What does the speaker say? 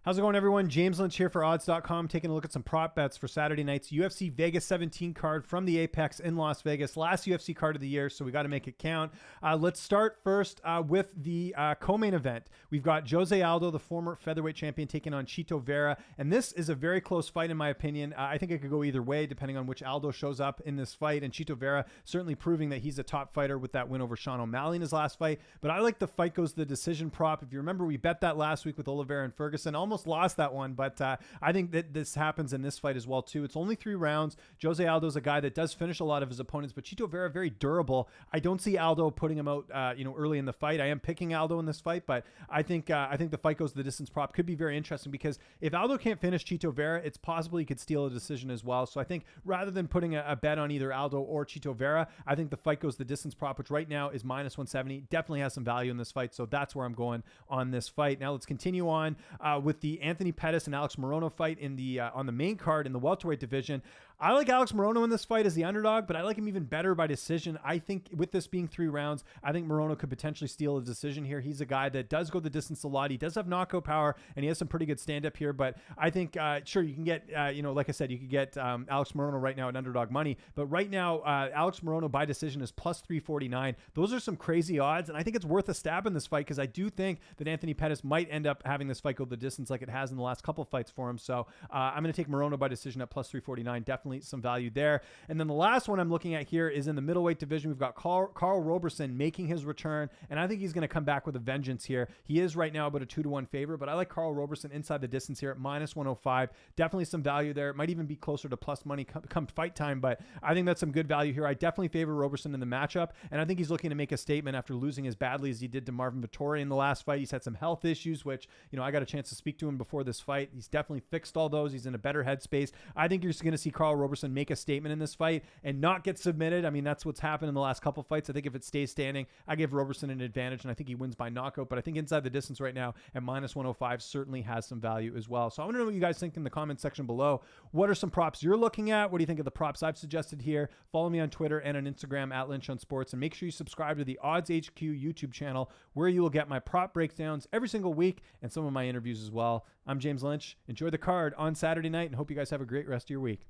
How's it going, everyone? James Lynch here for odds.com, taking a look at some prop bets for Saturday night's UFC Vegas 17 card from the Apex in Las Vegas. Last UFC card of the year, so we got to make it count. Let's start first with the co-main event. We've got Jose Aldo, the former featherweight champion, taking on Chito Vera, and this is a very close fight in my opinion. I think it could go either way depending on which Aldo shows up in this fight, and Chito Vera certainly proving that he's a top fighter with that win over Sean O'Malley in his last fight. But I like the fight goes to the decision prop. If you remember, we bet that last week with Aldo-Vera and Ferguson. Almost lost that one, but I think that this happens in this fight as well too. It's only 3 rounds. Jose Aldo's a guy that does finish a lot of his opponents, but Chito Vera very durable. I don't see Aldo putting him out early in the fight. I am picking Aldo in this fight, but I think the fight goes to the distance prop could be very interesting, because if Aldo can't finish Chito Vera, it's possible he could steal a decision as well. So I think rather than putting a bet on either Aldo or Chito Vera, I think the fight goes to the distance prop, which right now is minus 170. Definitely has some value in this fight, so that's where I'm going on this fight. Now let's continue on with the Anthony Pettis and Alex Morono fight in the on the main card in the welterweight division. I like Alex Morono in this fight as the underdog, but I like him even better by decision. I think with this being 3 rounds, I think Morono could potentially steal a decision here. He's a guy that does go the distance a lot. He does have knockout power, and he has some pretty good stand-up here, but I think, sure, you can get, like I said, you could get Alex Morono right now at underdog money, but right now, Alex Morono by decision is plus 349. Those are some crazy odds, and I think it's worth a stab in this fight, because I do think that Anthony Pettis might end up having this fight go the distance like it has in the last couple fights for him. So I'm going to take Morono by decision at plus 349. Definitely some value there. And then the last one I'm looking at here is in the middleweight division. We've got Karl Roberson making his return, and I think he's going to come back with a vengeance here. He is right now about a 2-1 favorite, but I like Karl Roberson inside the distance here at minus 105. Definitely some value there. It might even be closer to plus money come fight time, but I think that's some good value here. I definitely favor Roberson in the matchup, and I think he's looking to make a statement after losing as badly as he did to Marvin Vettori in the last fight. He's had some health issues, which, I got a chance to speak to him before this fight. He's definitely fixed all those. He's in a better headspace. I think you're just going to see Karl Roberson make a statement in this fight and not get submitted. I mean, that's what's happened in the last couple fights. I think if it stays standing, I give Roberson an advantage, and I think he wins by knockout. But I think inside the distance right now at minus 105 certainly has some value as well. So I want to know what you guys think in the comment section below. What are some props you're looking at? What do you think of the props I've suggested here? Follow me on Twitter and on Instagram at Lynch on Sports, and make sure you subscribe to the Odds HQ YouTube channel, where you will get my prop breakdowns every single week and some of my interviews as well. I'm James Lynch. Enjoy the card on Saturday night, and hope you guys have a great rest of your week.